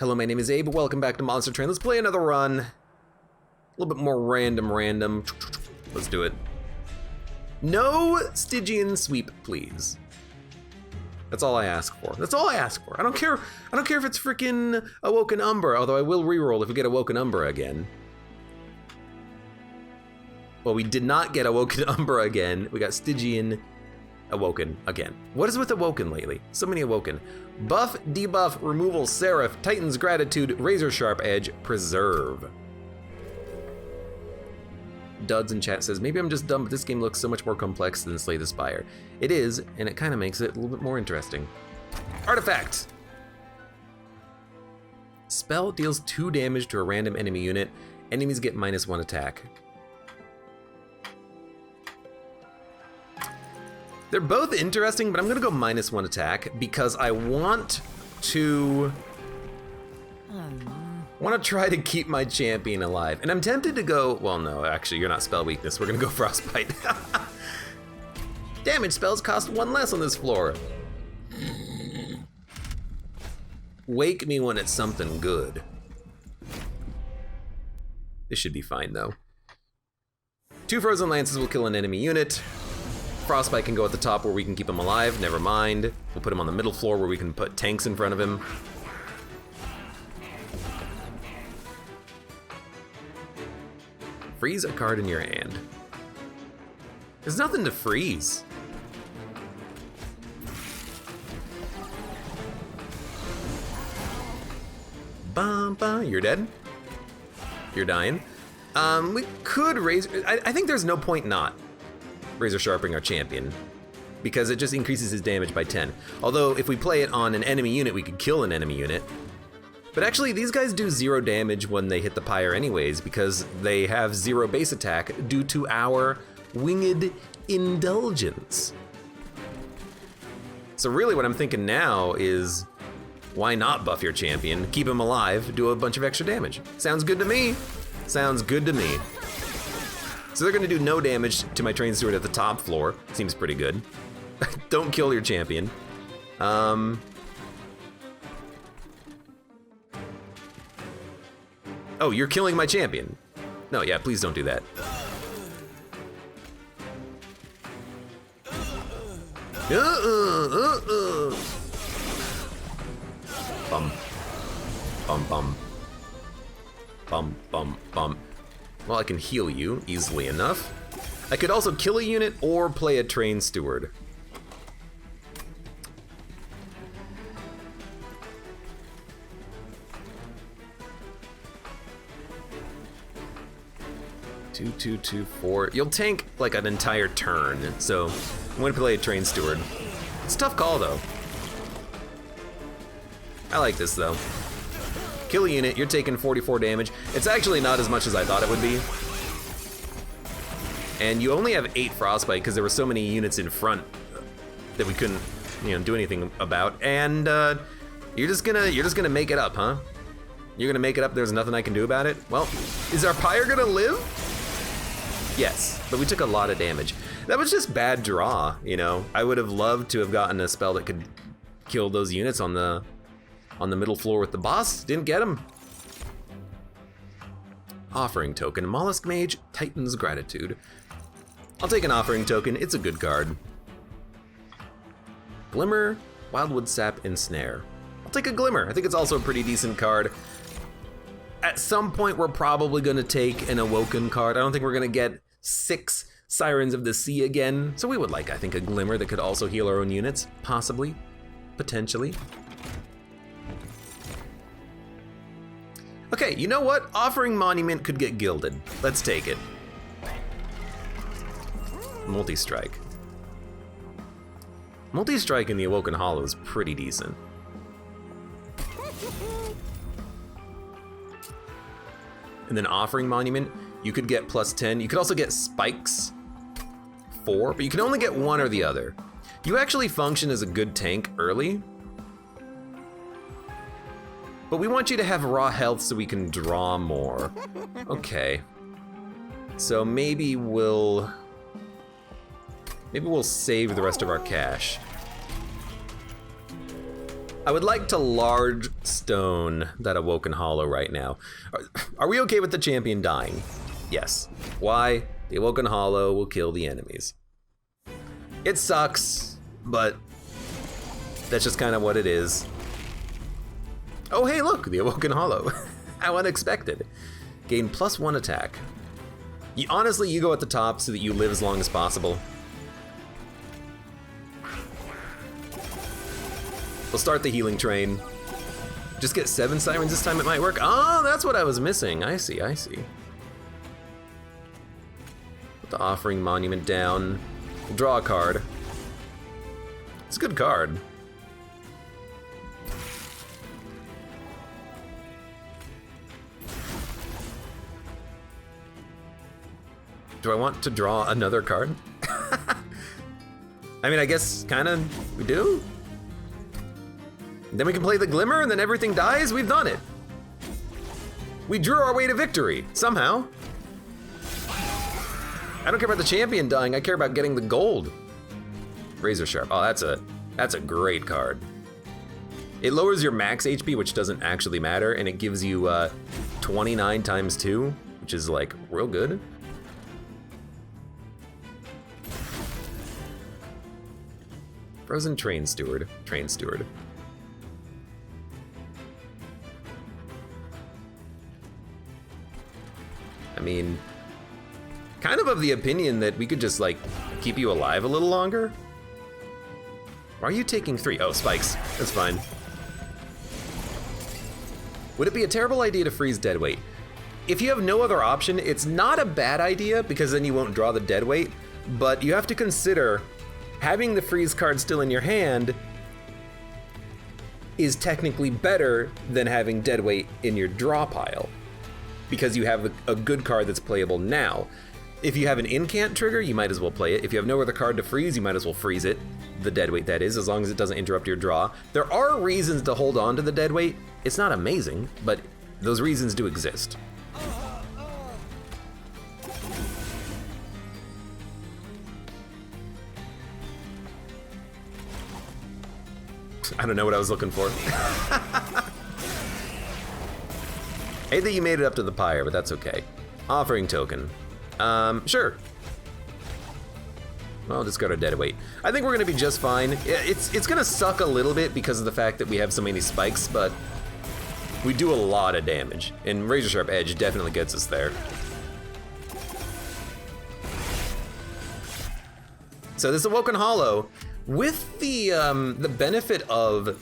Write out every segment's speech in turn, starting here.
Hello, my name is Abe. Welcome back to Monster Train. Let's play another run. A little bit more random. Let's do it. No Stygian sweep, please. That's all I ask for. That's all I ask for. I don't care if it's freaking Awoken Umbra, although I will reroll if we get Awoken Umbra again. Well, we did not get Awoken Umbra again. We got Stygian Awoken again. What is with Awoken lately? So many Awoken. Buff, debuff, removal, Seraph, Titan's Gratitude, Razor Sharp Edge, Preserve. Duds in chat says, maybe I'm just dumb, but this game looks so much more complex than Slay the Spire. It is, and it kind of makes it a little bit more interesting. Artifact! Spell deals 2 damage to a random enemy unit. Enemies get -1 attack. They're both interesting, but I'm gonna go -1 attack because I want to try to keep my champion alive. And I'm tempted to go, well, no, actually, you're not spell weakness. We're gonna go Frostbite. Damage spells cost 1 less on this floor. Wake me when it's something good. This should be fine, though. 2 Frozen Lances will kill an enemy unit. Frostbite can go at the top where we can keep him alive, never mind. We'll put him on the middle floor where we can put tanks in front of him. Freeze a card in your hand. There's nothing to freeze. Bum, bum. You're dead? You're dying? We could raise, I think there's no point not Razor Sharpening our champion, because it just increases his damage by 10. Although if we play it on an enemy unit, we could kill an enemy unit. But actually, these guys do 0 damage when they hit the pyre anyways, because they have 0 base attack due to our Winged Indulgence. So really what I'm thinking now is, why not buff your champion, keep him alive, do a bunch of extra damage? Sounds good to me. Sounds good to me. So they're gonna do no damage to my Train Steward at the top floor. Seems pretty good. Don't kill your champion. Oh, you're killing my champion. No, yeah, please don't do that. Bum. Bum, bum. Bum, bum, bum. Well, I can heal you easily enough. I could also kill a unit or play a Train Steward. Two, 2, 2, 4. You'll tank like an entire turn, so I'm gonna play a Train Steward. It's a tough call though. I like this though. Kill a unit, you're taking 44 damage. It's actually not as much as I thought it would be. And you only have 8 Frostbite because there were so many units in front that we couldn't, do anything about. And you're just gonna make it up, huh? You're gonna make it up, there's nothing I can do about it? Well, is our pyre gonna live? Yes, but we took a lot of damage. That was just bad draw, I would have loved to have gotten a spell that could kill those units on the middle floor with the boss. Didn't get him. Offering token, Mollusk Mage, Titan's Gratitude. I'll take an offering token, it's a good card. Glimmer, Wildwood Sap, Ensnare. I'll take a Glimmer, I think it's also a pretty decent card. At some point, we're probably gonna take an Awoken card. I don't think we're gonna get 6 Sirens of the Sea again. So we would like, I think, a Glimmer that could also heal our own units, possibly, potentially. Okay, you know what? Offering Monument could get gilded. Let's take it. Multi-strike. Multi-strike in the Awoken Hollow is pretty decent. And then Offering Monument, you could get +10. You could also get Spikes 4, but you can only get one or the other. You actually function as a good tank early, but we want you to have raw health so we can draw more. Okay. So maybe we'll save the rest of our cash. I would like to large stone that Awoken Hollow right now. Are we okay with the champion dying? Yes. Why? The Awoken Hollow will kill the enemies. It sucks, but that's just kind of what it is. Oh, hey, look, the Awoken Hollow. How unexpected. Gain +1 attack. Honestly, you go at the top so that you live as long as possible. We'll start the healing train. Just get 7 sirens this time, it might work. Oh, that's what I was missing. I see, I see. Put the offering monument down. We'll draw a card. It's a good card. Do I want to draw another card? I mean, I guess kind of we do. Then we can play the Glimmer and then everything dies. We've done it. We drew our way to victory, somehow. I don't care about the champion dying, I care about getting the gold. Razor Sharp, oh, that's a great card. It lowers your max HP, which doesn't actually matter, and it gives you 29 times 2, which is like real good. Frozen Train Steward. I mean, kind of the opinion that we could just like keep you alive a little longer. Why are you taking 3? Oh, spikes, that's fine. Would it be a terrible idea to freeze deadweight? If you have no other option, it's not a bad idea because then you won't draw the deadweight, but you have to consider having the freeze card still in your hand is technically better than having deadweight in your draw pile because you have a good card that's playable now. If you have an incant trigger, you might as well play it. If you have no other card to freeze, you might as well freeze it. The deadweight, that is, as long as it doesn't interrupt your draw. There are reasons to hold on to the deadweight. It's not amazing, but those reasons do exist. I don't know what I was looking for. I hate that you made it up to the pyre, but that's okay. Offering token. Sure. Well, I'll discard a deadweight. I think we're gonna be just fine. It's gonna suck a little bit because of the fact that we have so many spikes, but we do a lot of damage, and Razor Sharp Edge definitely gets us there. So this Awoken Hollow, with the benefit of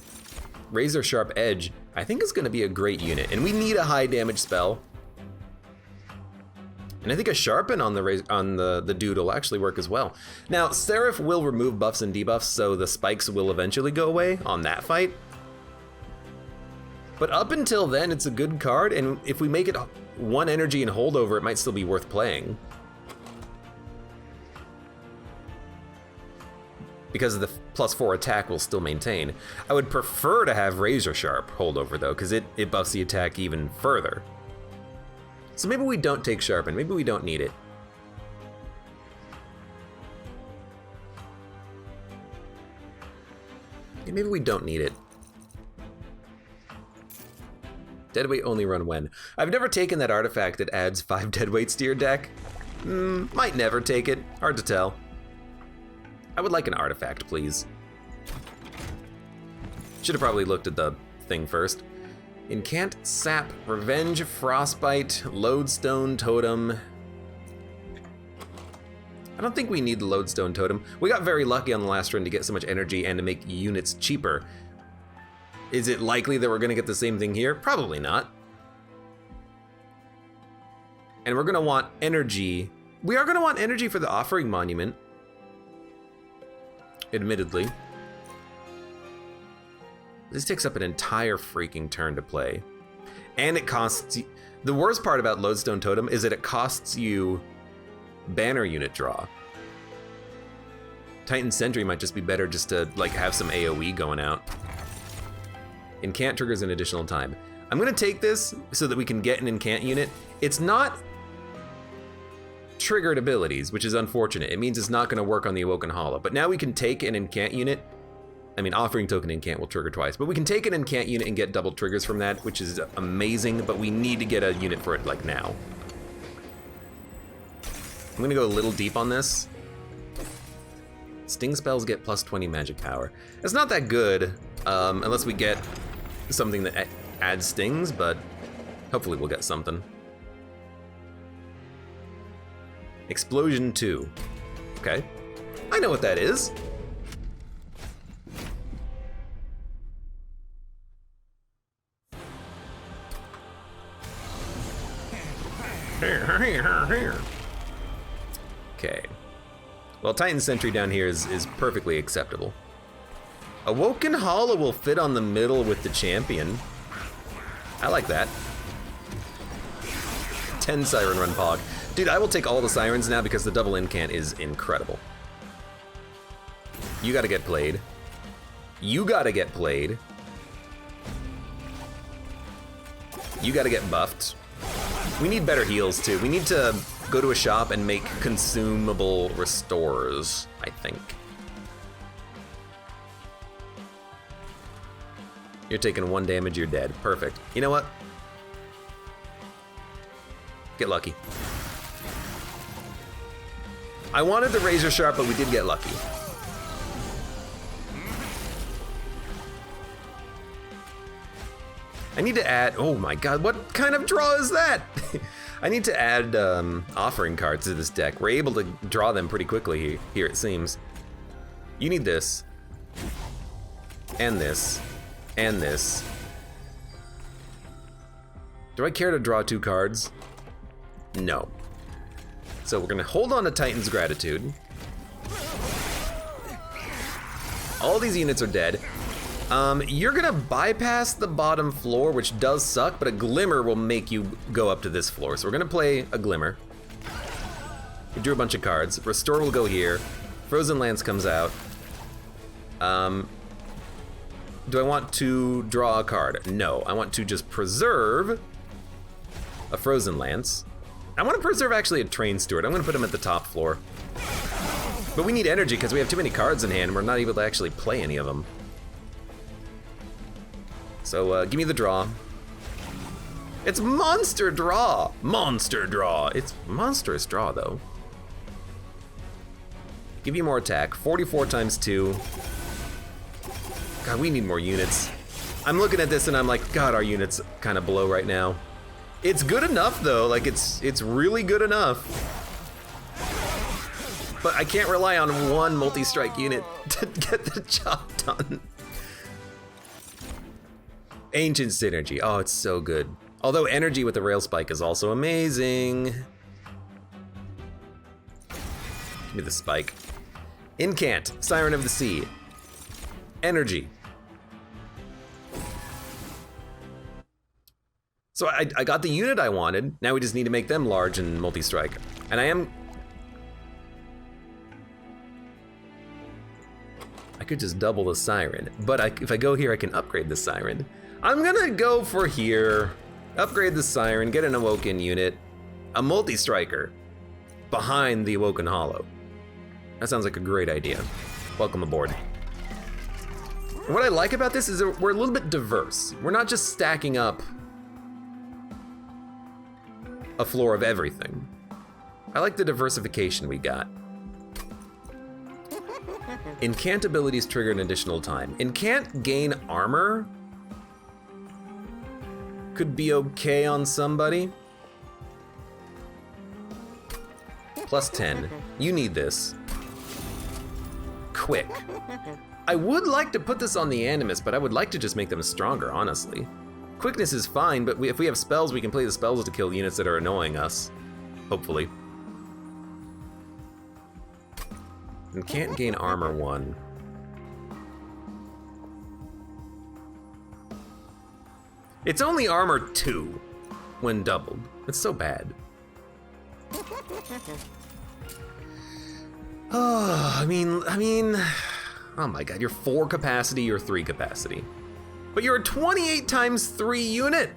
Razor Sharp Edge, I think is gonna be a great unit, and we need a high damage spell. And I think a Sharpen on the dude will actually work as well. Now, Seraph will remove buffs and debuffs, so the spikes will eventually go away on that fight. But up until then, it's a good card, and if we make it 1 energy and holdover, it might still be worth playing. Because the +4 attack will still maintain. I would prefer to have Razor Sharp holdover though, because it buffs the attack even further. So maybe we don't take Sharpen, maybe we don't need it. Yeah, maybe we don't need it. Deadweight only run when? I've never taken that artifact that adds 5 deadweights to your deck. Might never take it, hard to tell. I would like an artifact, please. Should have probably looked at the thing first. Incant, Sap, Revenge, Frostbite, Lodestone Totem. I don't think we need the Lodestone Totem. We got very lucky on the last run to get so much energy and to make units cheaper. Is it likely that we're gonna get the same thing here? Probably not. And we're gonna want energy. We are gonna want energy for the Offering Monument. Admittedly. This takes up an entire freaking turn to play. And it costs you, the worst part about Lodestone Totem is that it costs you banner unit draw. Titan Sentry might just be better just to like have some AoE going out. Incant triggers an additional time. I'm gonna take this so that we can get an incant unit. It's not triggered abilities, which is unfortunate. It means it's not gonna work on the Awoken Hollow, but now we can take an incant unit I mean, offering token incant will trigger twice, but we can take an incant unit and get double triggers from that, which is amazing, but we need to get a unit for it, like, now. I'm gonna go a little deep on this. Sting spells get plus 20 magic power. It's not that good, unless we get something that adds stings, but hopefully we'll get something. Explosion 2. Okay. I know what that is. Okay. Well, Titan Sentry down here is perfectly acceptable. Awoken Hollow will fit on the middle with the champion. I like that. 10 Siren Run Pog. Dude, I will take all the Sirens now because the double incant is incredible. You gotta get played. You gotta get played. You gotta get buffed. We need better heals too. We need to go to a shop and make consumable restores, I think. You're taking 1 damage, you're dead. Perfect. You know what? Get lucky. I wanted the Razor Sharp, but we did get lucky. I need to add, oh my god, what kind of draw is that? I need to add offering cards to this deck. We're able to draw them pretty quickly here it seems. You need this, and this, and this. Do I care to draw 2 cards? No. So we're gonna hold on to Titan's Gratitude. All these units are dead. You're gonna bypass the bottom floor, which does suck, but a Glimmer will make you go up to this floor. So we're gonna play a Glimmer. We drew a bunch of cards. Restore will go here. Frozen Lance comes out. Do I want to draw a card? No, I want to just preserve a Frozen Lance. I want to preserve actually a Train Steward. I'm gonna put him at the top floor. But we need energy because we have too many cards in hand and we're not able to actually play any of them. So give me the draw. It's monster draw! Monster draw! It's monstrous draw though. Give you more attack, 44 times 2. God, we need more units. I'm looking at this and I'm like, God, our unit's kind of below right now. It's good enough though, like it's really good enough. But I can't rely on one multi-strike unit to get the job done. Ancient Synergy, oh, it's so good. Although energy with the Rail Spike is also amazing. Give me the spike. Incant, Siren of the Sea. Energy. So I got the unit I wanted. Now we just need to make them large and multi-strike. And I could just double the Siren, but if I go here, I can upgrade the Siren. I'm gonna go for here, upgrade the Siren, get an Awoken unit, a multi-striker behind the Awoken Hollow. That sounds like a great idea. Welcome aboard. What I like about this is that we're a little bit diverse. We're not just stacking up a floor of everything. I like the diversification we got. Incant abilities trigger an additional time. Incant gain armor could be okay on somebody. Plus 10. You need this. Quick. I would like to put this on the Animus, but I would like to just make them stronger, honestly. Quickness is fine, but if we have spells, we can play the spells to kill units that are annoying us. Hopefully. And can't gain armor 1. It's only armor 2 when doubled. It's so bad. Oh, I mean, oh my god, you're 4 capacity, you're 3 capacity. But you're a 28 times 3 unit.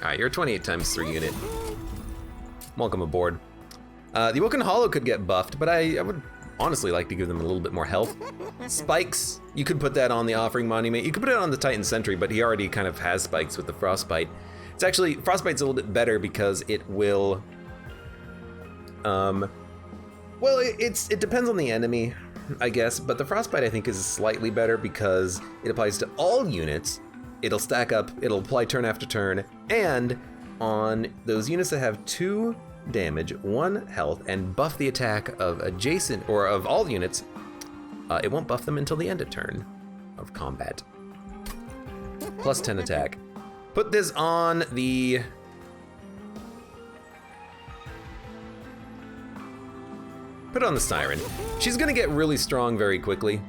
All right, you're a 28 times 3 unit. Welcome aboard. The Awoken Hollow could get buffed, but I would honestly like to give them a little bit more health. Spikes, you could put that on the Offering Monument. You could put it on the Titan Sentry, but he already kind of has spikes with the Frostbite. It's actually, Frostbite's a little bit better because it will, well, it depends on the enemy, I guess, but the Frostbite I think is slightly better because it applies to all units. It'll stack up, it'll apply turn after turn, and on those units that have 2 damage, 1 health, and buff the attack of adjacent, or of all units, it won't buff them until the end of turn of combat. Plus 10 attack. Put this on the... Put it on the Siren. She's gonna get really strong very quickly.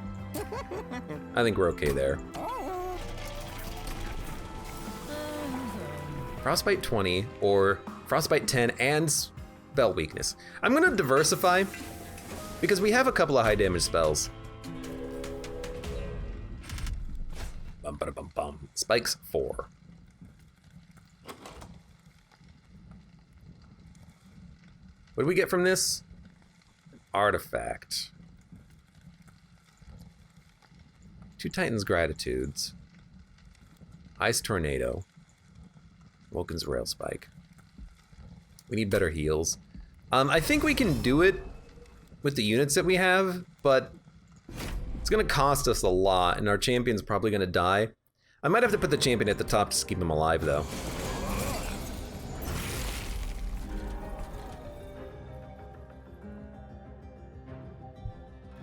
I think we're okay there. Frostbite 20 or Frostbite 10 and spell weakness. I'm gonna diversify because we have a couple of high damage spells. Bum, ba, bum, bum. Spikes 4. What do we get from this? Artifact. 2 Titans Gratitudes. Ice Tornado. Woken's Rail Spike. We need better heals. I think we can do it with the units that we have, but it's gonna cost us a lot, and our champion's probably gonna die. I might have to put the champion at the top to keep him alive, though.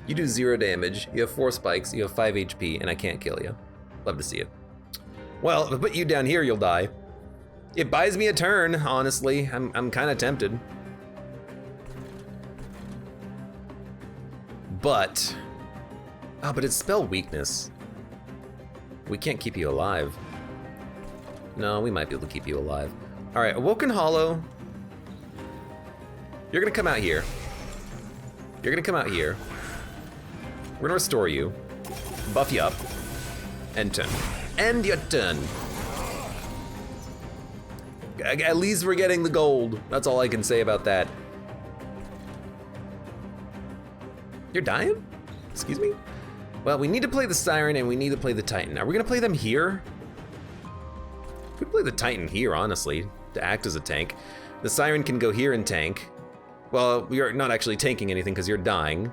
You do 0 damage, you have 4 spikes, you have 5 HP, and I can't kill you. Love to see it. Well, if I put you down here, you'll die. It buys me a turn, honestly. I'm kind of tempted. But it's spell weakness. We can't keep you alive. No, we might be able to keep you alive. All right, Awoken Hollow. You're gonna come out here. You're gonna come out here. We're gonna restore you, buff you up, end turn. End your turn. At least we're getting the gold. That's all I can say about that. You're dying? Excuse me? Well, we need to play the Siren and we need to play the Titan. Are we gonna play them here? We could play the Titan here, honestly, to act as a tank. The Siren can go here and tank. Well, we are not actually tanking anything because you're dying.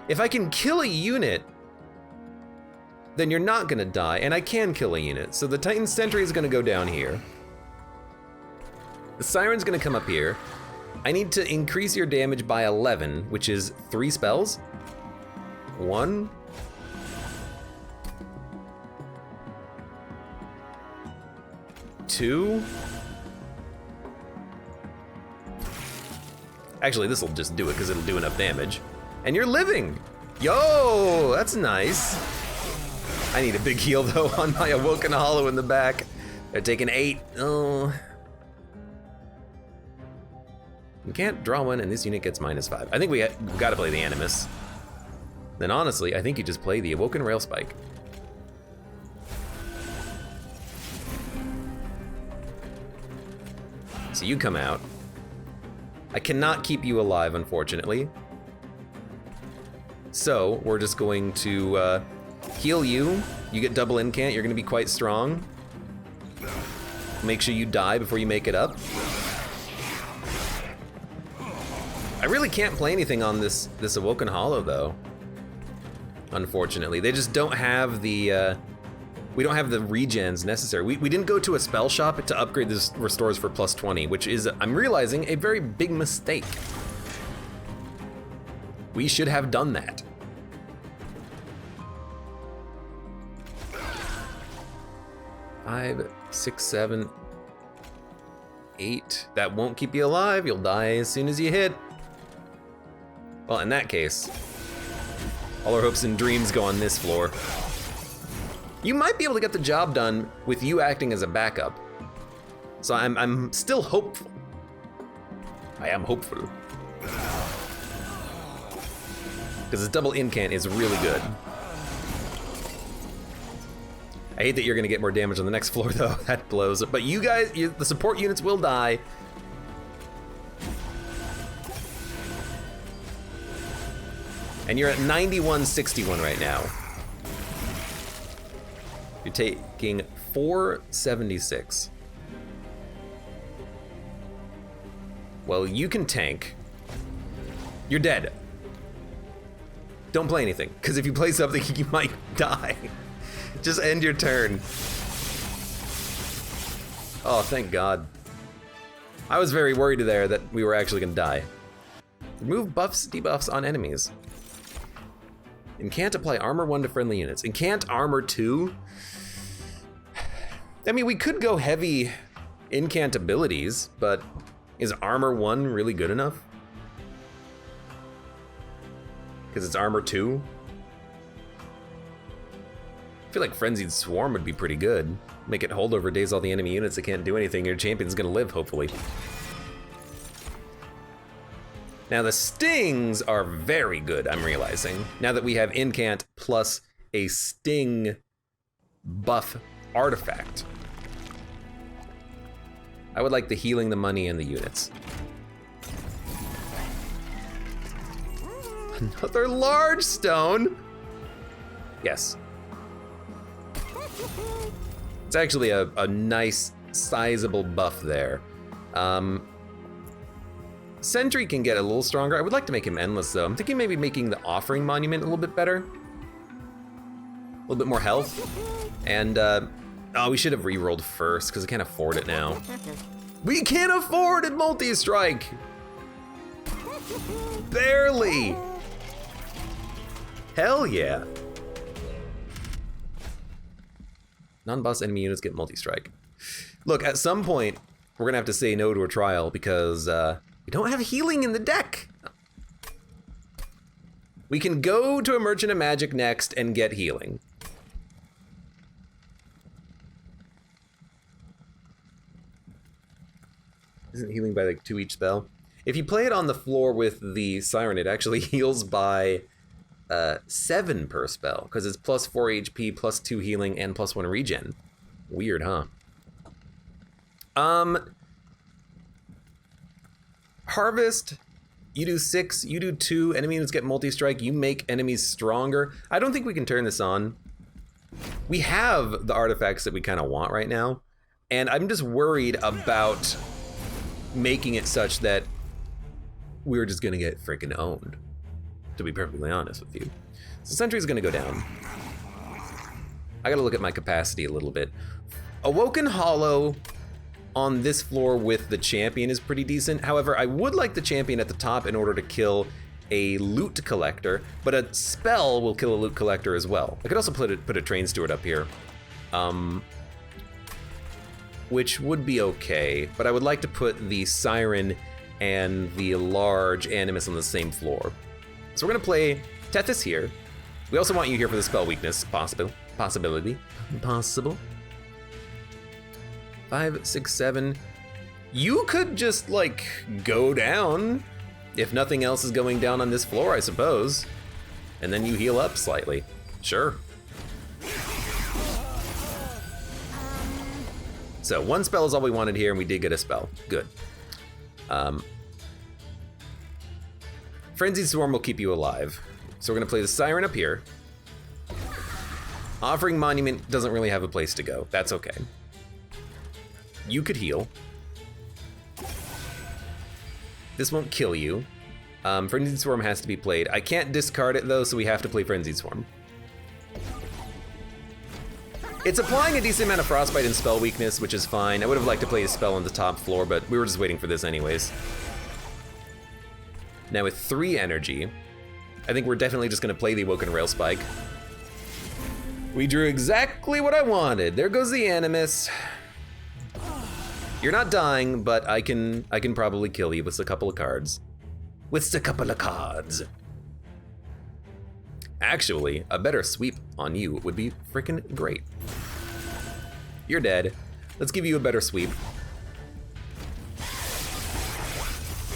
If I can kill a unit, then you're not gonna die, and I can kill a unit. So the Titan Sentry is gonna go down here. The Siren's gonna come up here. I need to increase your damage by 11, which is 3 spells. 1. 2. Actually, this will just do it because it'll do enough damage. And you're living! Yo, that's nice. I need a big heal though on my Awoken Hollow in the back. They're taking 8. Oh. We can't draw one, and this unit gets -5. I think we gotta play the Animus. Then honestly, I think you just play the Awoken Rail Spike. So you come out. I cannot keep you alive, unfortunately. So we're just going to heal you. You get double incant, you're gonna be quite strong. Make sure you die before you make it up. I really can't play anything on this Awoken Hollow though. Unfortunately, they just don't have the we don't have the regens necessary. We didn't go to a spell shop to upgrade this restores for +20, which is, I'm realizing, a very big mistake. We should have done that. Five, 6, 7, 8. That won't keep you alive. You'll die as soon as you hit. Well, in that case, all our hopes and dreams go on this floor. You might be able to get the job done with you acting as a backup. So I'm still hopeful. I am hopeful. Because this double incant is really good. I hate that you're gonna get more damage on the next floor though, that blows. But you guys, the support units will die. And you're at 9161 right now. You're taking 476. Well, you can tank. You're dead. Don't play anything, because if you play something, you might die. Just end your turn. Oh, thank God. I was very worried there that we were actually gonna die. Remove buffs, debuffs on enemies. Incant apply armor 1 to friendly units. Incant armor 2? I mean, we could go heavy incant abilities, but is armor 1 really good enough? Because it's armor 2? I feel like Frenzied Swarm would be pretty good. Make it holdover days all the enemy units that can't do anything. Your champion's gonna live, hopefully. Now the stings are very good, I'm realizing. Now that we have incant plus a sting buff artifact. I would like the healing, the money, and the units. Another large stone? Yes. It's actually a nice, sizable buff there. Sentry can get a little stronger. I would like to make him endless though. I'm thinking maybe making the offering monument a little bit better. A little bit more health. And, oh, we should have rerolled first because I can't afford it now. We can't afford it, multi-strike! Barely! Hell yeah. Non-boss enemy units get multi-strike. Look, at some point, we're gonna have to say no to a trial because we don't have healing in the deck. We can go to a Merchant of Magic next and get healing. Isn't healing by like 2 each spell? If you play it on the floor with the Siren, it actually heals by 7 per spell, because it's plus 4 HP, plus 2 healing, and plus 1 regen. Weird, huh? Harvest, you do 6, you do 2, enemy units get multi-strike, you make enemies stronger. I don't think we can turn this on. We have the artifacts that we kind of want right now, and I'm just worried about making it such that we're just gonna get freaking owned, to be perfectly honest with you. So Sentry's gonna go down. I gotta look at my capacity a little bit. Awoken Hollow on this floor with the champion is pretty decent. However, I would like the champion at the top in order to kill a loot collector, but a spell will kill a loot collector as well. I could also put a train steward up here, which would be okay, but I would like to put the Siren and the large Animus on the same floor. So we're gonna play Tethys here. We also want you here for the spell weakness, possible. 5, 6, 7. You could just like go down if nothing else is going down on this floor, I suppose. And then you heal up slightly. Sure. So 1 spell is all we wanted here, and we did get a spell. Good. Frenzied Swarm will keep you alive. So we're gonna play the Siren up here. Offering Monument doesn't really have a place to go. That's okay. You could heal. This won't kill you. Frenzied Swarm has to be played. I can't discard it though, so we have to play Frenzied Swarm. It's applying a decent amount of Frostbite and spell weakness, which is fine. I would have liked to play a spell on the top floor, but we were just waiting for this anyways. Now with 3 energy, I think we're definitely just gonna play the Awoken Rail Spike. We drew exactly what I wanted. There goes the Animus. You're not dying, but I can probably kill you with a couple of cards. With a couple of cards. Actually, a better sweep on you would be freaking great. You're dead. Let's give you a better sweep.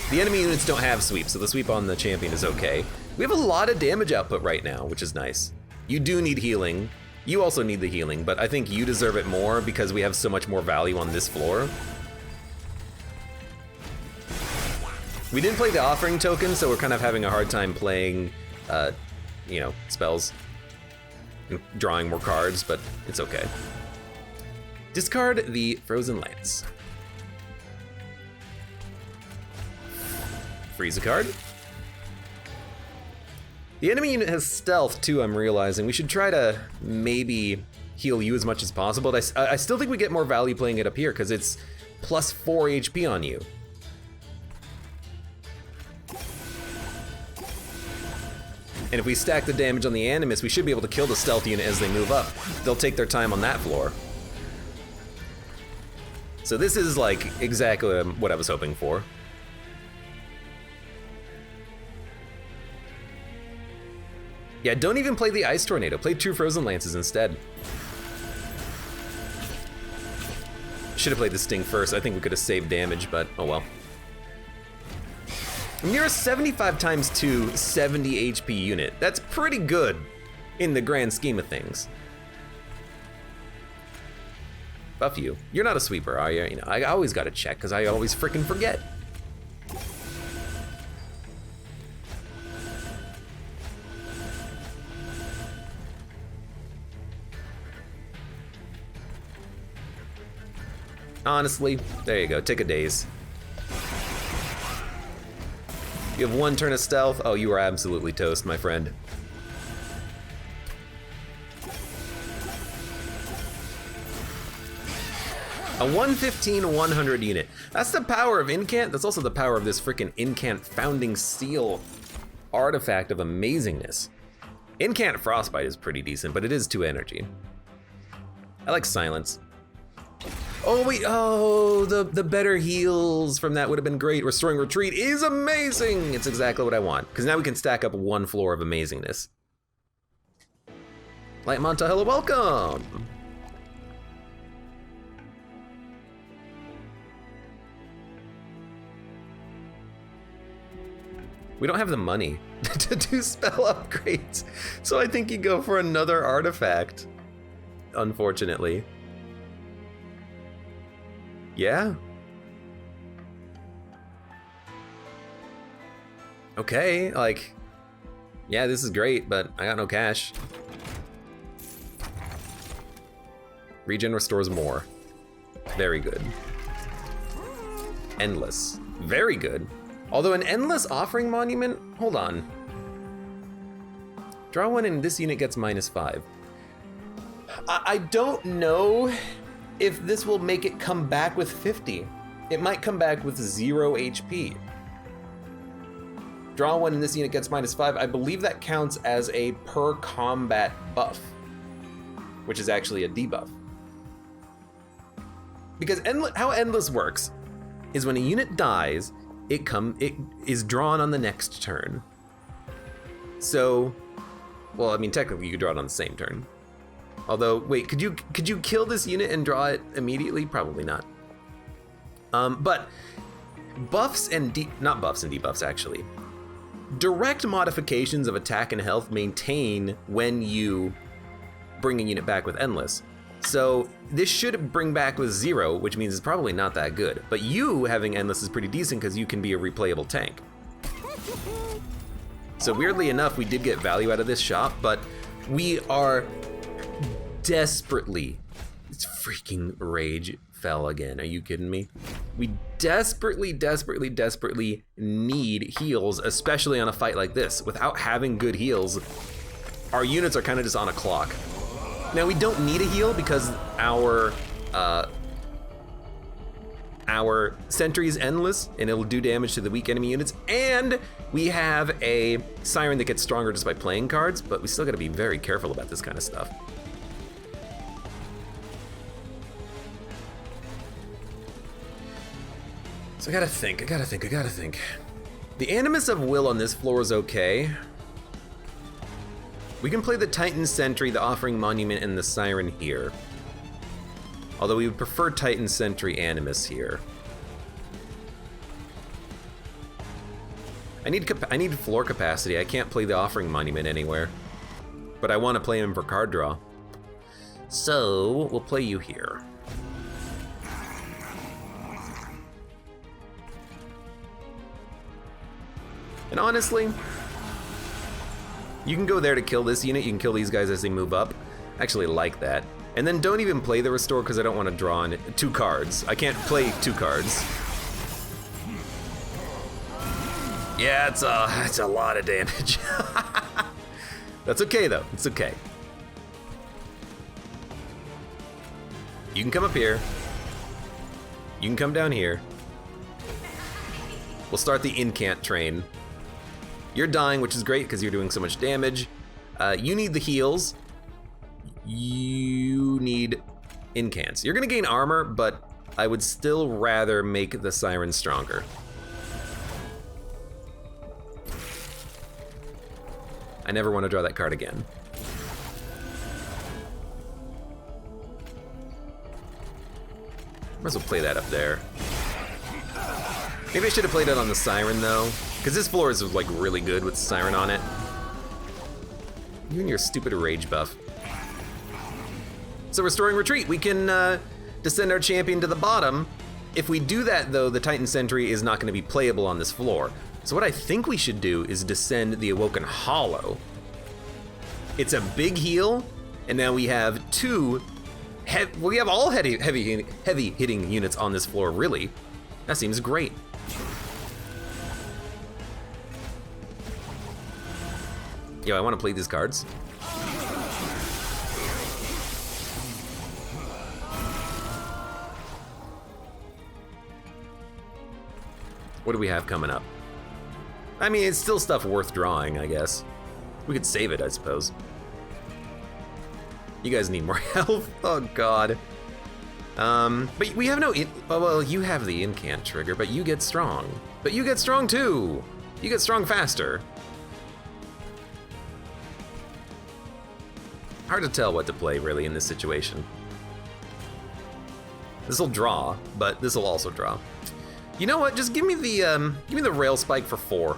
The enemy units don't have sweep, so the sweep on the champion is okay. We have a lot of damage output right now, which is nice. You do need healing. You also need the healing, but I think you deserve it more because we have so much more value on this floor. We didn't play the offering token, so we're kind of having a hard time playing you know, spells and drawing more cards, but it's okay. Discard the Frozen Lance. Freeze a card. The enemy unit has stealth too, I'm realizing. We should try to maybe heal you as much as possible. I still think we get more value playing it up here because it's plus 4 HP on you. And if we stack the damage on the Animus, we should be able to kill the stealth unit as they move up. They'll take their time on that floor. So this is like exactly what I was hoping for. Yeah, don't even play the Ice Tornado. Play 2 Frozen Lances instead. Should have played the Sting first. I think we could have saved damage, but oh well. Near a 75 times 2, 70 HP unit. That's pretty good in the grand scheme of things. Buff you. You're not a sweeper, are you? You know, I always gotta check because I always freaking forget. Honestly, there you go, take a daze. You have 1 turn of stealth. Oh, you are absolutely toast, my friend. A 115-100 unit. That's the power of Incant. That's also the power of this freaking Incant Founding Seal artifact of amazingness. Incant Frostbite is pretty decent, but it is 2 energy. I like Silence. Oh wait, oh, the better heals from that would have been great. Restoring Retreat is amazing. It's exactly what I want, because now we can stack up 1 floor of amazingness. Light Manta, hello, welcome. We don't have the money to do spell upgrades, so I think you go for another artifact, unfortunately. Yeah. Okay, like, yeah, this is great, but I got no cash. Regen restores more. Very good. Endless. Very good. Although an Endless Offering Monument, hold on. Draw 1 and this unit gets -5. I don't know if this will make it come back with 50. It might come back with 0 HP. Draw 1 and this unit gets -5. I believe that counts as a per combat buff, which is actually a debuff. Because how Endless works is when a unit dies, it is drawn on the next turn. So, well, I mean, technically you could draw it on the same turn. Although, wait, could you kill this unit and draw it immediately? Probably not. But buffs and not buffs and debuffs actually. Direct modifications of attack and health maintain when you bring a unit back with Endless. So this should bring back with 0, which means it's probably not that good. But you having Endless is pretty decent because you can be a replayable tank. So weirdly enough, we did get value out of this shop, but we are desperately, it's freaking rage fell again. Are you kidding me? We desperately need heals, especially on a fight like this. Without having good heals, our units are kind of just on a clock. Now we don't need a heal because our sentry's endless and it'll do damage to the weak enemy units, and we have a siren that gets stronger just by playing cards, but we still gotta be very careful about this kind of stuff. So I gotta think. The Animus of Will on this floor is okay. We can play the Titan Sentry, the Offering Monument, and the Siren here. Although we would prefer Titan Sentry Animus here. I need floor capacity. I can't play the Offering Monument anywhere. But I want to play him for card draw. So we'll play you here. And honestly, You can go there to kill this unit, you can kill these guys as they move up. I actually like that. And then don't even play the restore because I don't want to draw on 2 cards. I can't play 2 cards. Yeah, it's a lot of damage. That's okay though, it's okay. You can come up here. You can come down here. We'll start the incant train. You're dying, which is great because you're doing so much damage. You need the heals. You need incants. You're gonna gain armor, but I would still rather make the siren stronger. I never want to draw that card again. Might as well play that up there. Maybe I should have played it on the siren though, because this floor is like really good with siren on it. You and your stupid rage buff. So restoring retreat, we can descend our champion to the bottom. If we do that though, the Titan Sentry is not going to be playable on this floor. So what I think we should do is descend the Awoken Hollow. It's a big heal, and now we have 2. We have all heavy hitting units on this floor. Really, that seems great. Yo, I want to play these cards. What do we have coming up? I mean, it's still stuff worth drawing, I guess. We could save it, I suppose. You guys need more health. Oh God. But we have no. Well, you have the incant trigger, but you get strong. But you get strong too. You get strong faster. Hard to tell what to play really in this situation. This will draw, but this will also draw. You know what? Just give me the rail spike for 4.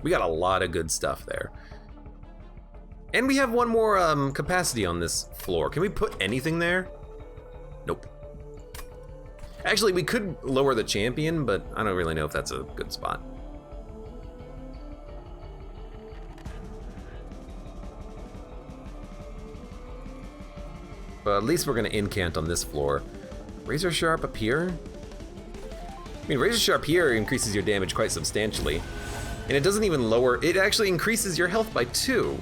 We got a lot of good stuff there. And we have 1 more capacity on this floor. Can we put anything there? Nope. Actually, we could lower the champion, but I don't really know if that's a good spot. But at least we're gonna incant on this floor. Razor Sharp up here? I mean, Razor Sharp here increases your damage quite substantially. And it doesn't even lower, it actually increases your health by 2.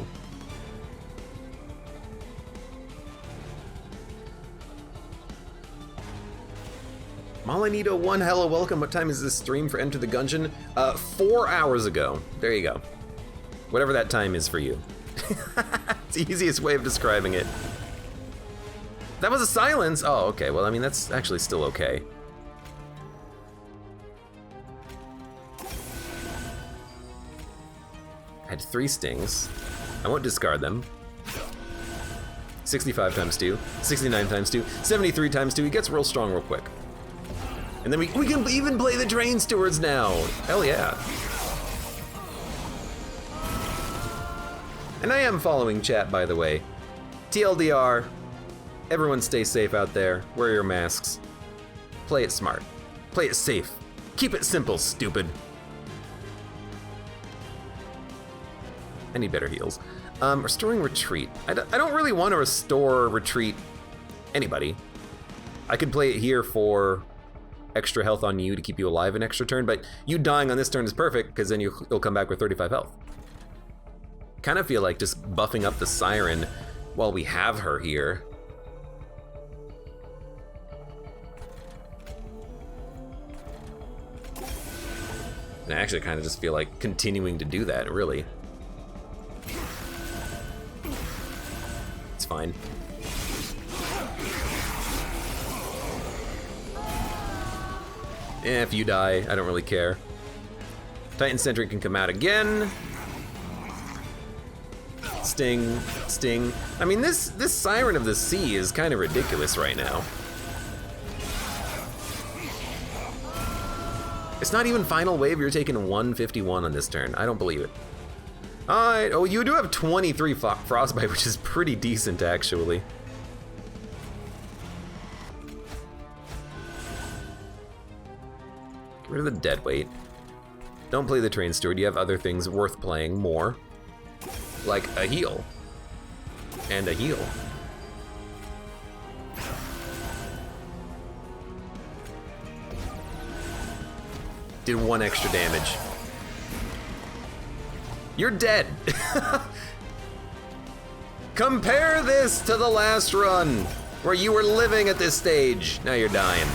Molinito1, hello, welcome. What time is this stream for Enter the Gungeon? 4 hours ago. There you go. Whatever that time is for you. It's the easiest way of describing it. That was a silence. Oh, okay. Well, I mean, that's actually still okay. I had 3 stings. I won't discard them. 65 times 2, 69 times 2, 73 times 2. He gets real strong real quick. And then we can even play the Train Stewards now. Hell yeah. And I am following chat, by the way. TLDR, everyone stay safe out there. Wear your masks. Play it smart. Play it safe. Keep it simple, stupid. I need better heals. Restoring retreat. I don't really want to restore retreat anybody. I could play it here for extra health on you to keep you alive an extra turn, but you dying on this turn is perfect because then you'll come back with 35 health. Kind of feel like just buffing up the Siren while we have her here. And I actually kind of just feel like continuing to do that, really. It's fine. If you die, I don't really care. Titan Sentry can come out again. Sting, sting. I mean, this Siren of the Sea is kind of ridiculous right now. It's not even final wave, you're taking 151 on this turn. I don't believe it. Alright, oh, you do have 23 Frostbite, which is pretty decent, actually. Rid of the dead weight. Don't play the train steward. You have other things worth playing more. Like a heal. And a heal. Did 1 extra damage. You're dead. Compare this to the last run, where you were living at this stage. Now you're dying.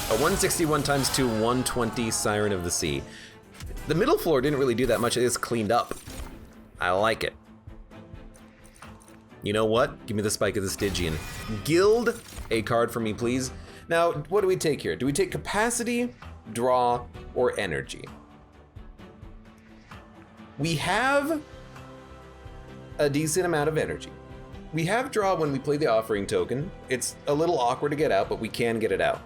A 161 times 2, 120 Siren of the Sea. The middle floor didn't really do that much. It just cleaned up. I like it. You know what? Give me the Spike of the Stygian. Guild a card for me, please. Now, what do we take here? Do we take capacity, draw, or energy? We have a decent amount of energy. We have draw when we play the offering token. It's a little awkward to get out, but we can get it out.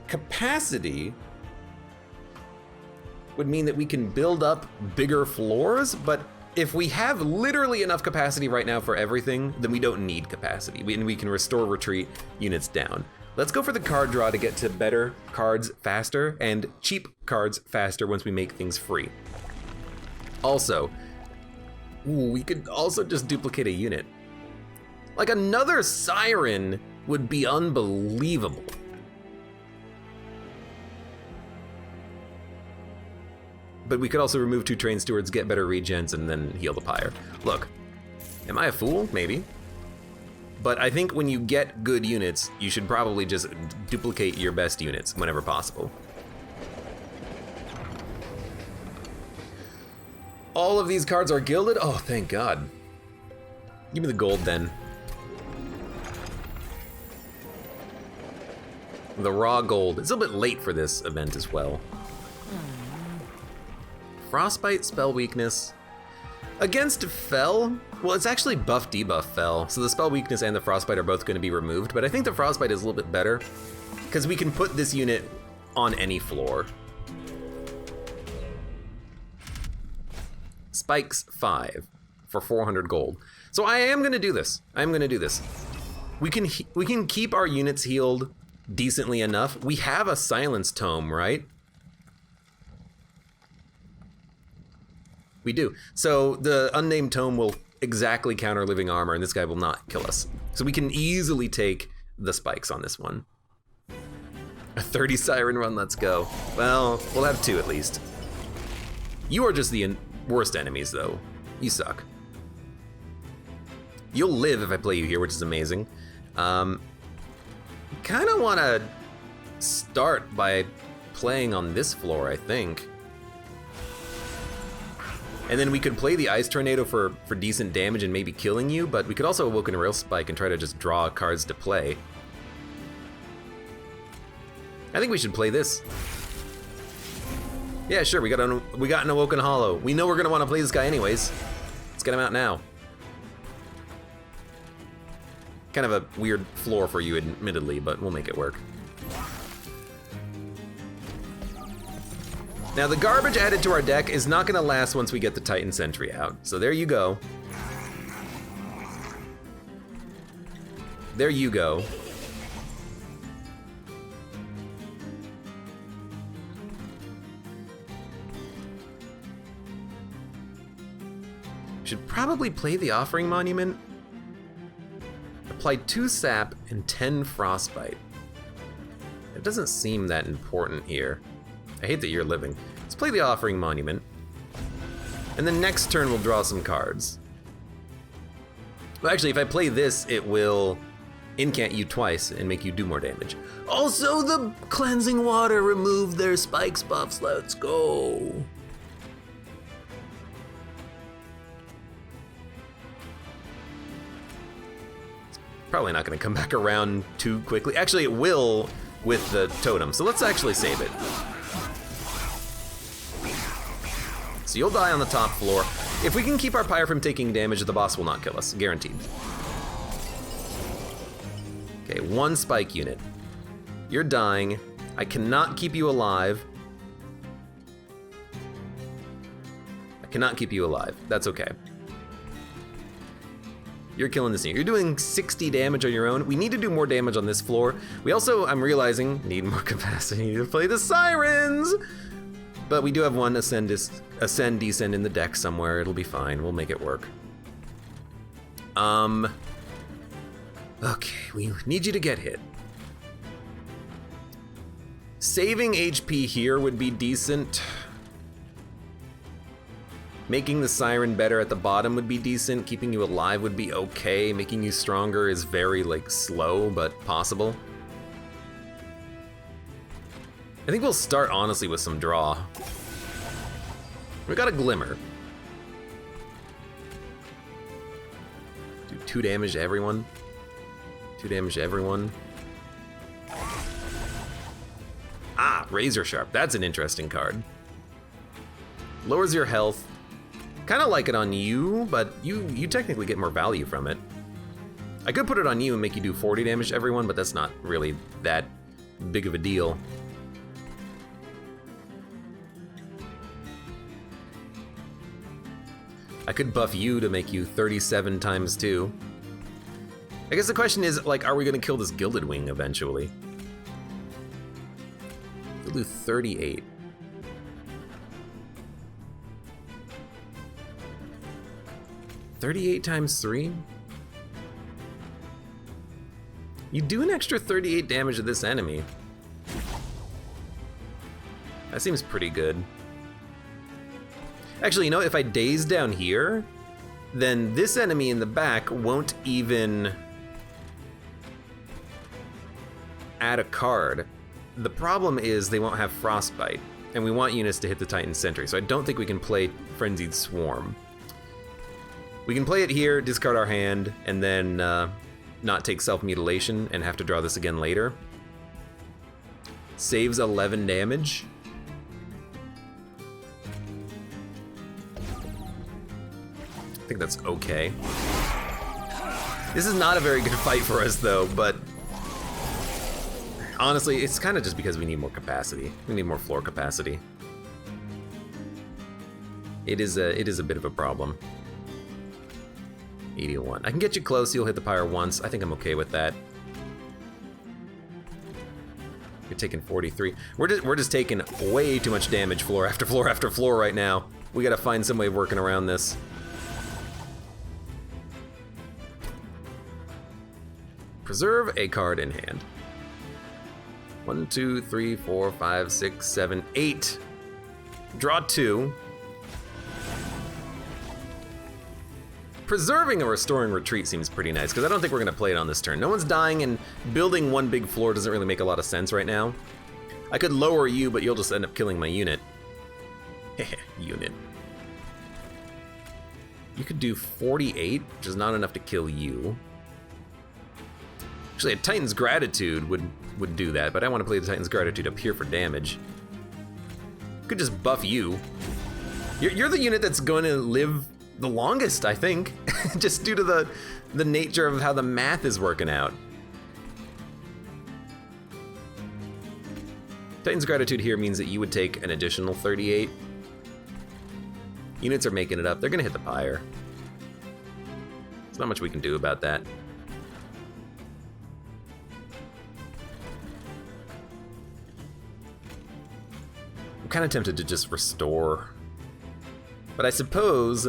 Capacity would mean that we can build up bigger floors, but if we have literally enough capacity right now for everything, then we don't need capacity. We can restore retreat units down. Let's go for the card draw to get to better cards faster and cheap cards faster once we make things free. Also, we could also just duplicate a unit. Like another Siren would be unbelievable. But we could also remove 2 train stewards, get better regens, and then heal the pyre. Look, am I a fool? Maybe. But I think when you get good units, you should probably just duplicate your best units whenever possible. All of these cards are gilded? Oh, thank God. Give me the gold then. The raw gold. It's a little bit late for this event as well. Frostbite, spell weakness. Against Fell, well, it's actually buff debuff Fell, so the spell weakness and the Frostbite are both going to be removed, but I think the Frostbite is a little bit better, because we can put this unit on any floor. Spikes 5 for 400 gold. So I am going to do this. I'm going to do this. We can keep our units healed decently enough. We have a Silence Tome, right? We do. So the Unnamed Tome will exactly counter Living Armor, and this guy will not kill us. So we can easily take the spikes on this one. A 30 Siren run, let's go. Well, we'll have 2 at least. You are just the worst enemies, though. You suck. You'll live if I play you here, which is amazing. Kind of want to start by playing on this floor, I think. And then we could play the Ice Tornado for decent damage and maybe killing you, but we could also Awoken Rail Spike and try to just draw cards to play. I think we should play this. Yeah, sure, we got an Awoken Hollow. We know we're gonna wanna play this guy anyways. Let's get him out now. Kind of a weird floor for you, admittedly, but we'll make it work. Now, the garbage added to our deck is not gonna last once we get the Titan Sentry out. So there you go. There you go. Should probably play the Offering Monument. Apply 2 sap and 10 frostbite. It doesn't seem that important here. I hate that you're living. Let's play the Offering Monument. And then next turn we'll draw some cards. Well, actually, if I play this, it will incant you twice and make you do more damage. Also, the Cleansing Water removed their spikes buffs. Let's go. Probably not gonna come back around too quickly. Actually, it will with the totem, so let's actually save it. So you'll die on the top floor. If we can keep our pyre from taking damage, the boss will not kill us, guaranteed. Okay, 1 spike unit. You're dying. I cannot keep you alive. I cannot keep you alive. That's okay. You're killing this thing. You're doing 60 damage on your own. We need to do more damage on this floor. We also, I'm realizing, need more capacity to play the sirens. But we do have one ascend, descend in the deck somewhere. It'll be fine. We'll make it work. Okay, we need you to get hit. Saving HP here would be decent. Making the siren better at the bottom would be decent. Keeping you alive would be okay. Making you stronger is very, like, slow, but possible. I think we'll start, honestly, with some draw. We got a glimmer. Do 2 damage to everyone. 2 damage to everyone. Ah, Razor Sharp. That's an interesting card. Lowers your health. Kind of like it on you, but you technically get more value from it. I could put it on you and make you do 40 damage to everyone, but that's not really that big of a deal. I could buff you to make you 37 times 2. I guess the question is, like, are we gonna kill this Gilded Wing eventually? We'll do 38. $38 times 3? You do an extra 38 damage to this enemy. That seems pretty good. Actually, you know, if I daze down here, then this enemy in the back won't even add a card. The problem is they won't have Frostbite, and we want units to hit the Titan Sentry, so I don't think we can play Frenzied Swarm. We can play it here, discard our hand, and then not take self-mutilation and have to draw this again later. Saves 11 damage. I think that's okay. This is not a very good fight for us though, but honestly, it's kind of just because we need more capacity. We need more floor capacity. It is a bit of a problem. 81. I can get you close, you'll hit the pyre once. I think I'm okay with that. You're taking 43. We're just taking way too much damage floor after floor after floor right now. We gotta find some way of working around this. Preserve a card in hand. 1, 2, 3, 4, 5, 6, 7, 8. Draw 2. Preserving a Restoring Retreat seems pretty nice, because I don't think we're going to play it on this turn. No one's dying, and building one big floor doesn't really make a lot of sense right now. I could lower you, but you'll just end up killing my unit. Unit. You could do 48, which is not enough to kill you. Actually, a Titan's Gratitude would do that, but I want to play the Titan's Gratitude up here for damage. Could just buff you. You're the unit that's going to live the longest, I think, just due to the nature of how the math is working out. Titan's Gratitude here means that you would take an additional 38. Units are making it up. They're going to hit the pyre. There's not much we can do about that. I'm kind of tempted to just restore, but I suppose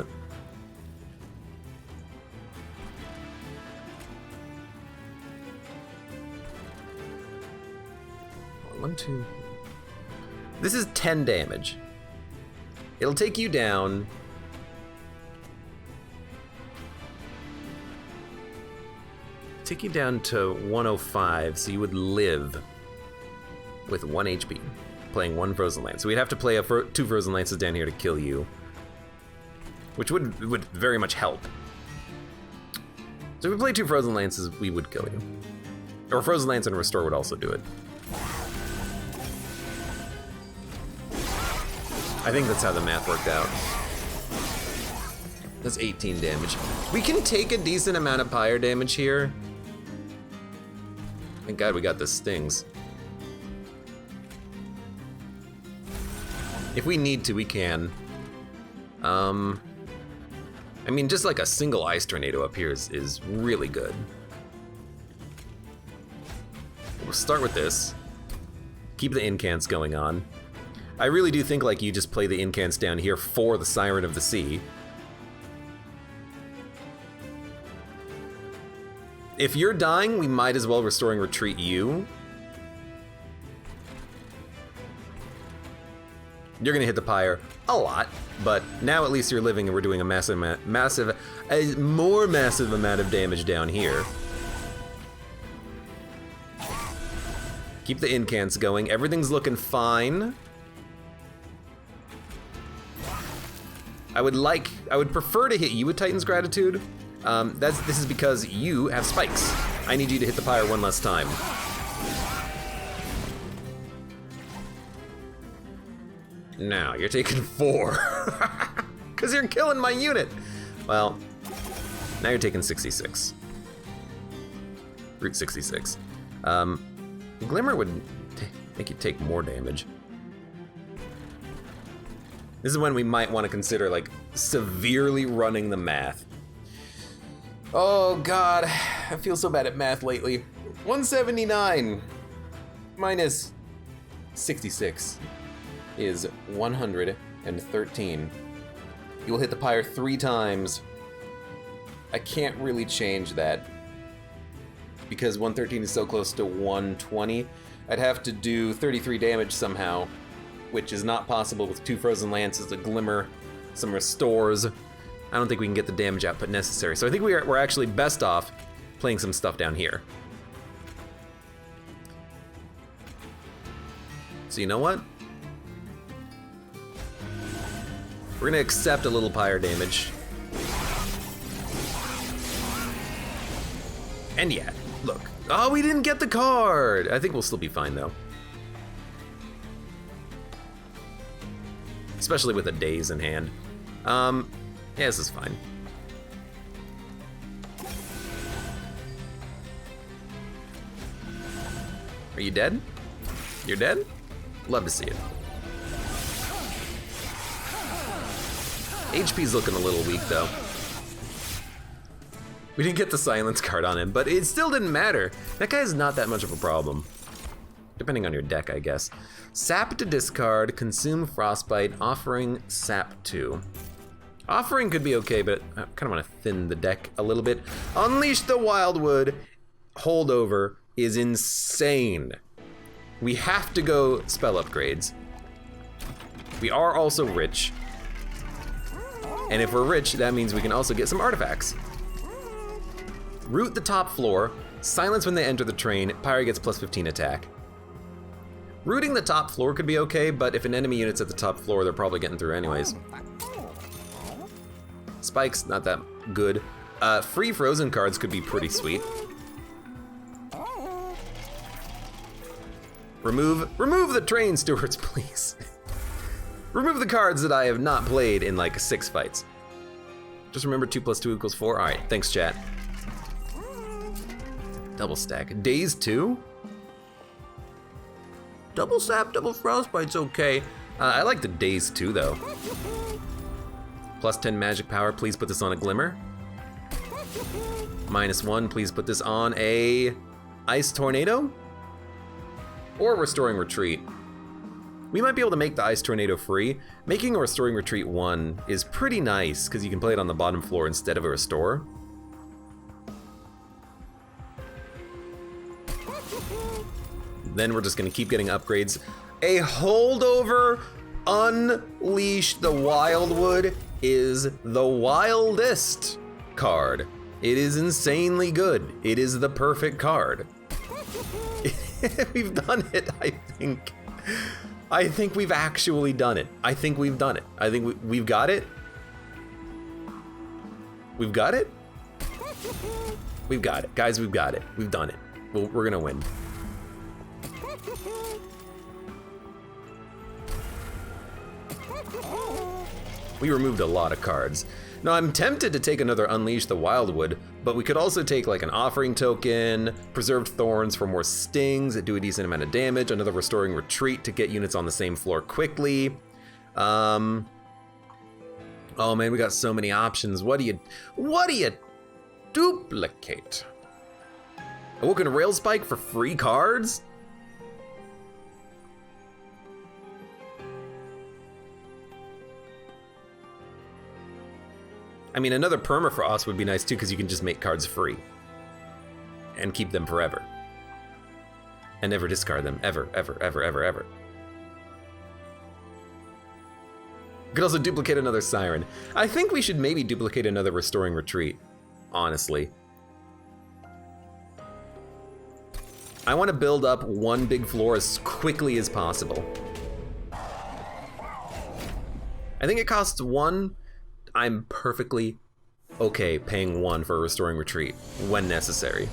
one, two. This is 10 damage. It'll take you down. Take you down to 105, so you would live with 1 HP. Playing 1 Frozen Lance. So we'd have to play 2 Frozen Lances down here to kill you, which would very much help. So if we play 2 Frozen Lances, we would kill you. Or Frozen Lance and Restore would also do it. I think that's how the math worked out. That's 18 damage. We can take a decent amount of pyre damage here. Thank God we got the stings. If we need to, we can. I I mean, just like a single ice tornado up here is really good. We'll start with this. Keep the incants going on. I really do think like you just play the incants down here for the Siren of the Sea. If you're dying, we might as well Restoring Retreat you. You're gonna hit the pyre a lot, but now at least you're living and we're doing a more massive amount of damage down here. Keep the incants going. Everything's looking fine. I would prefer to hit you with Titan's Gratitude. This is because you have spikes. I need you to hit the pyre one last time. Now, you're taking 4. Because you're killing my unit. Well, now you're taking 66. Route 66. Glimmer would make you take more damage. This is when we might want to consider, like, severely running the math. Oh, God. I feel so bad at math lately. 179 minus 66 is 113. You will hit the pyre 3 times. I can't really change that because 113 is so close to 120. I'd have to do 33 damage somehow, which is not possible with 2 Frozen Lances, a Glimmer, some Restores. I don't think we can get the damage output necessary. So I think we're actually best off playing some stuff down here. So you know what? We're gonna accept a little pyre damage. And yeah, look. Oh, we didn't get the card! I think we'll still be fine though. Especially with a daze in hand. Yeah, this is fine. Are you dead? You're dead? Love to see it. HP's looking a little weak though. We didn't get the silence card on him, but it still didn't matter. That guy is not that much of a problem. Depending on your deck, I guess. Sap to discard, consume Frostbite, offering Sap 2. Offering could be okay, but I kind of want to thin the deck a little bit. Unleash the Wildwood holdover is insane. We have to go spell upgrades. We are also rich. And if we're rich, that means we can also get some artifacts. Root the top floor, silence when they enter the train, Pyre gets plus 15 attack. Rooting the top floor could be okay, but if an enemy unit's at the top floor, they're probably getting through anyways. Spikes, not that good. Free frozen cards could be pretty sweet. Remove the train stewards, please. Remove the cards that I have not played in like 6 fights. Just remember 2 + 2 = 4. All right, thanks chat. Double stack, daze 2? Double sap, double frostbite's okay. I like the daze 2 though. Plus 10 magic power, please put this on a glimmer. -1, please put this on a ice tornado? Or restoring retreat. We might be able to make the ice tornado free. Making a restoring retreat 1 is pretty nice because you can play it on the bottom floor instead of a restore. Then we're just gonna keep getting upgrades. A holdover Unleash the Wildwood is the wildest card. It is insanely good. It is the perfect card. We've done it, I think. I think we've actually done it. I think we've done it. I think we've got it. We've got it? We've got it. Guys, we've got it. We've done it. We're gonna win. We removed a lot of cards. Now I'm tempted to take another Unleash the Wildwood, but we could also take like an Offering Token, Preserved Thorns for more stings that do a decent amount of damage, another Restoring Retreat to get units on the same floor quickly. And Oh man, we got so many options. What do you duplicate? Awoken Rail Spike for free cards? I mean, another Permafrost would be nice too, because you can just make cards free. And keep them forever. And never discard them, ever, ever, ever, ever, ever. You could also duplicate another Siren. I think we should maybe duplicate another Restoring Retreat, honestly. I want to build up one big floor as quickly as possible. I think it costs 1. I'm perfectly okay paying 1 for a Restoring Retreat when necessary.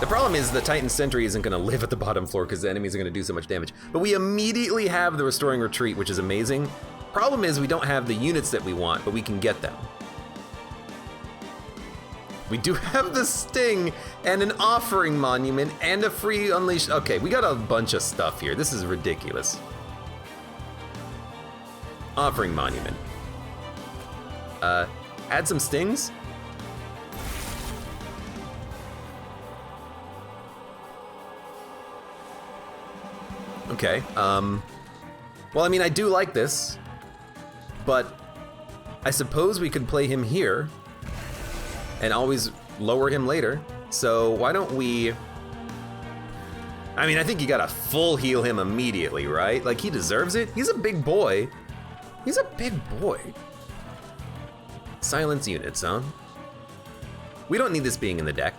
The problem is the Titan Sentry isn't gonna live at the bottom floor because the enemies are gonna do so much damage. But we immediately have the Restoring Retreat, which is amazing. Problem is we don't have the units that we want, but we can get them. We do have the Sting and an Offering Monument and a free Unleash. Okay, we got a bunch of stuff here. This is ridiculous. Offering Monument. Add some Stings. Okay, well, I mean, I do like this, but I suppose we could play him here and always lower him later. So why don't we, I mean, I think you gotta full heal him immediately, right? Like, he deserves it. He's a big boy. He's a big boy. Silence units, huh? We don't need this being in the deck.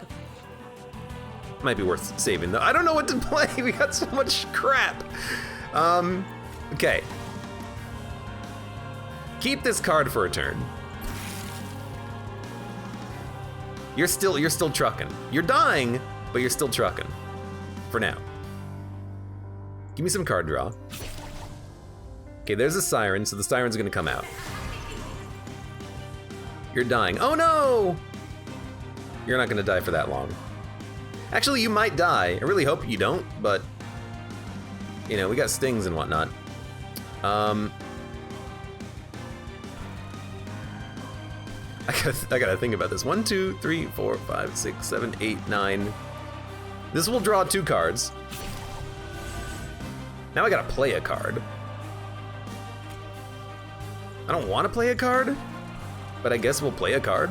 Might be worth saving though. I don't know what to play. We got so much crap. Okay. Keep this card for a turn. You're still trucking. You're dying, but you're still trucking. For now. Give me some card draw. Okay, there's a Siren, so the Siren's gonna come out. You're dying. Oh no! You're not gonna die for that long. Actually, you might die. I really hope you don't, but you know, we got stings and whatnot. I gotta think about this. 1, 2, 3, 4, 5, 6, 7, 8, 9. This will draw 2 cards. Now I gotta play a card. I don't want to play a card, but I guess we'll play a card.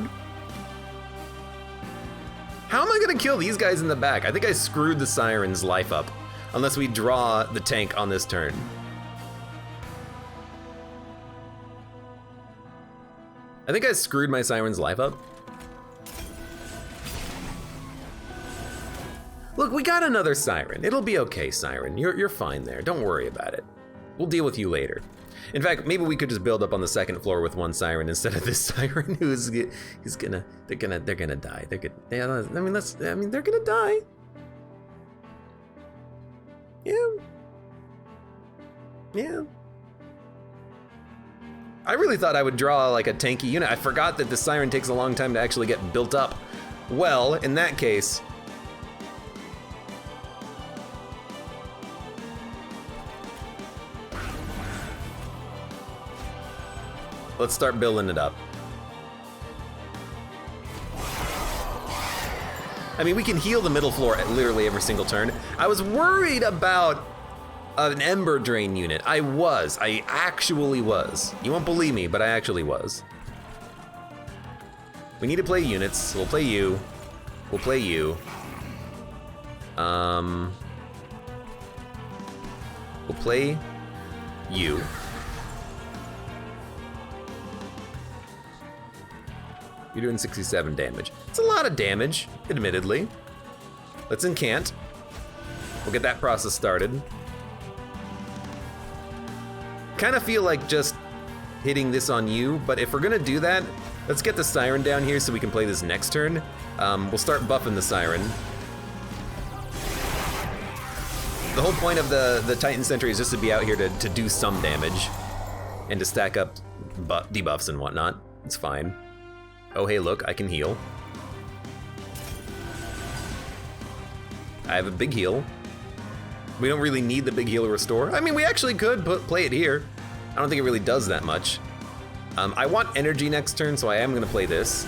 How am I gonna kill these guys in the back? I think I screwed the Siren's life up, unless we draw the tank on this turn. I think I screwed my Siren's life up. Look, we got another Siren. It'll be okay, Siren. You're fine there. Don't worry about it. We'll deal with you later. In fact, maybe we could just build up on the second floor with 1 Siren instead of this Siren who's gonna they're gonna die. They're gonna die. Yeah. I really thought I would draw like a tanky unit. I forgot that the Siren takes a long time to actually get built up. Well, in that case, let's start building it up. I mean, we can heal the middle floor at literally every single turn. I was worried about an Ember Drain unit. I actually was. You won't believe me, but I actually was. We need to play units. We'll play you. We'll play you. We'll play you. You're doing 67 damage. It's a lot of damage, admittedly. Let's incant. We'll get that process started. Kind of feel like just hitting this on you, but if we're gonna do that, let's get the Siren down here so we can play this next turn. We'll start buffing the Siren. The whole point of the Titan Sentry is just to be out here to do some damage and to stack up debuffs and whatnot. It's fine. Oh, hey, look, I can heal. I have a big heal. We don't really need the big heal restore. I mean, we actually could play it here. I don't think it really does that much. I want energy next turn, so I am gonna play this.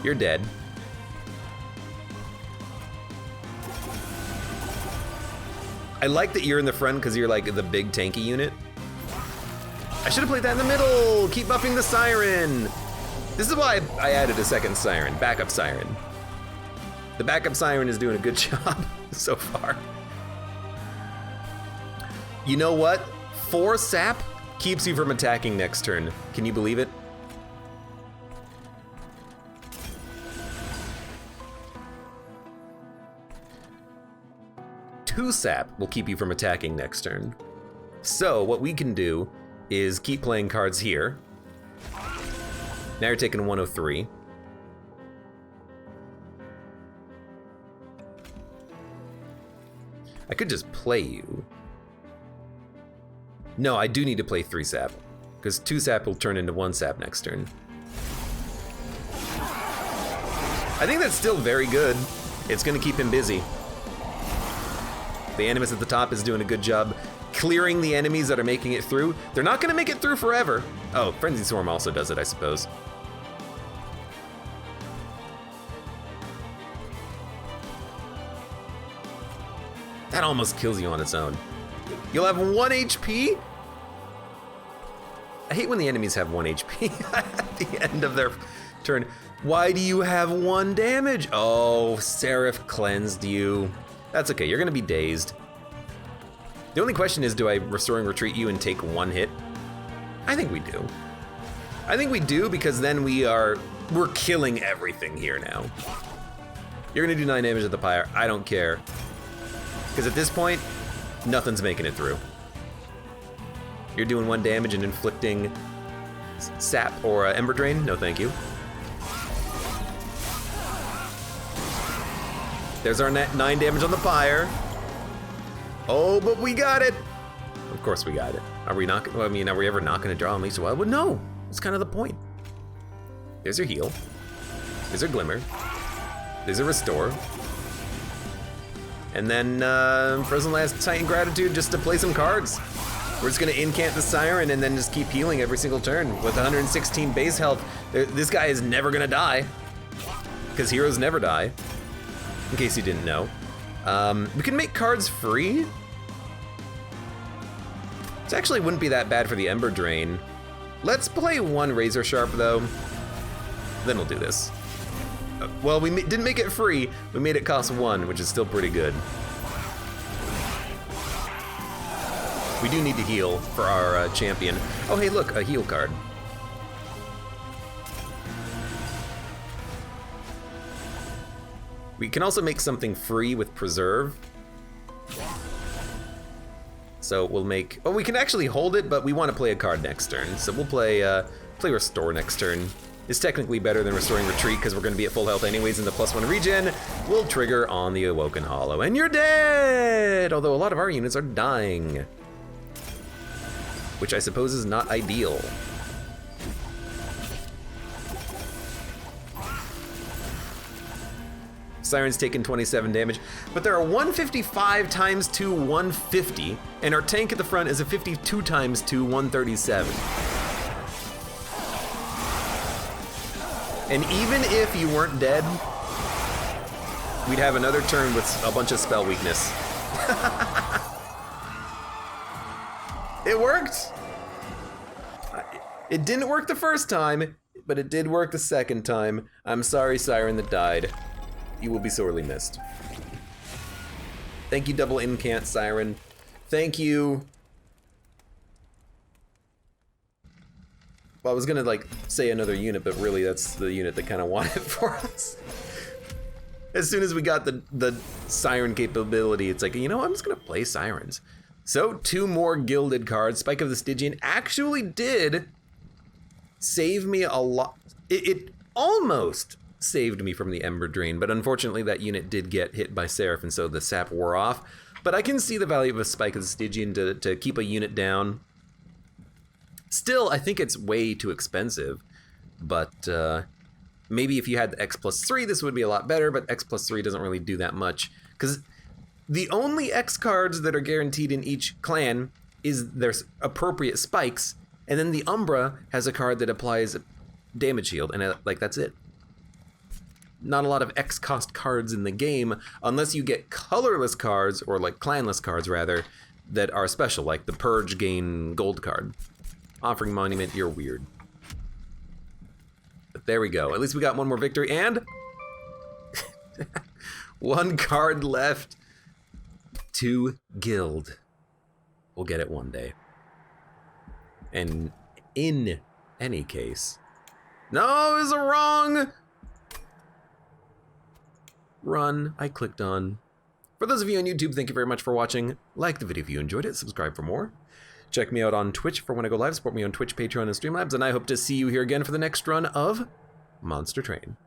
You're dead. I like that you're in the front because you're like the big tanky unit. I should have played that in the middle. Keep buffing the Siren. This is why I added a second Siren, backup Siren. The backup Siren is doing a good job so far. You know what? 4 sap keeps you from attacking next turn. Can you believe it? Two sap will keep you from attacking next turn. So what we can do is keep playing cards here. Now you're taking 103. I could just play you. No, I do need to play 3 sap, because 2 sap will turn into 1 sap next turn. I think that's still very good. It's gonna keep him busy. The Animus at the top is doing a good job clearing the enemies that are making it through. They're not gonna make it through forever. Oh, Frenzy Swarm also does it, I suppose. That almost kills you on its own. You'll have 1 HP? I hate when the enemies have 1 HP at the end of their turn. Why do you have 1 damage? Oh, Seraph cleansed you. That's okay, you're gonna be dazed. The only question is, do I Restoring Retreat you and take 1 hit? I think we do. I think we do, because then we're killing everything here now. You're gonna do 9 damage at the pyre, I don't care. Because at this point, nothing's making it through. You're doing 1 damage and inflicting sap or Ember Drain? No, thank you. There's our 9 damage on the pyre. Oh, but we got it. Of course we got it. Are we not, I mean, are we ever not gonna draw Unleash the Wildwood? No, it's kind of the point. There's your heal. There's your Glimmer. There's a Restore. And then Frozen Last Titan Gratitude just to play some cards. We're just gonna incant the Siren and then just keep healing every single turn. With 116 base health, this guy is never gonna die. Because heroes never die, in case you didn't know. We can make cards free. This actually wouldn't be that bad for the Ember Drain. Let's play 1 Razor Sharp though. Then we'll do this. Well, we didn't make it free, we made it cost 1, which is still pretty good. We do need to heal for our champion. Oh hey look, a heal card. We can also make something free with Preserve. So we'll make, oh, we can actually hold it, but we want to play a card next turn. So we'll play Restore next turn. It's technically better than Restoring Retreat because we're going to be at full health anyways, and the +1 regen will trigger on the Awoken Hollow. And you're dead! Although a lot of our units are dying. Which I suppose is not ideal. Siren's taken 27 damage, but there are 155 times 2, 150, and our tank at the front is a 52 times 2, 137. And even if you weren't dead, we'd have another turn with a bunch of spell weakness. It worked! It didn't work the first time, but it did work the second time. I'm sorry, Siren that died. You will be sorely missed. Thank you, double incant Siren. Thank you. Well, I was gonna like say another unit, but really that's the unit that kind of wanted it for us. As soon as we got the Siren capability, it's like, you know, I'm just gonna play Sirens. So 2 more gilded cards. Spike of the Stygian actually did save me a lot. It almost saved me from the Ember Drain, but unfortunately that unit did get hit by Seraph, and so the sap wore off. But I can see the value of a Spike of the Stygian to keep a unit down. Still, I think it's way too expensive, but maybe if you had the X+3, this would be a lot better, but X+3 doesn't really do that much, because the only X cards that are guaranteed in each clan is their appropriate spikes, And then the Umbra has a card that applies damage shield, and like that's it. Not a lot of X cost cards in the game, unless you get colorless cards, or like clanless cards rather, that are special, like the Purge Gain Gold card. Offering Monument, you're weird. But there we go. At least we got one more victory, and one card left to Guild. We'll get it one day. And in any case, no, it was a wrong run I clicked on. For those of you on YouTube, thank you very much for watching. Like the video if you enjoyed it, subscribe for more. Check me out on Twitch for when I go live, support me on Twitch, Patreon, and Streamlabs, and I hope to see you here again for the next run of Monster Train.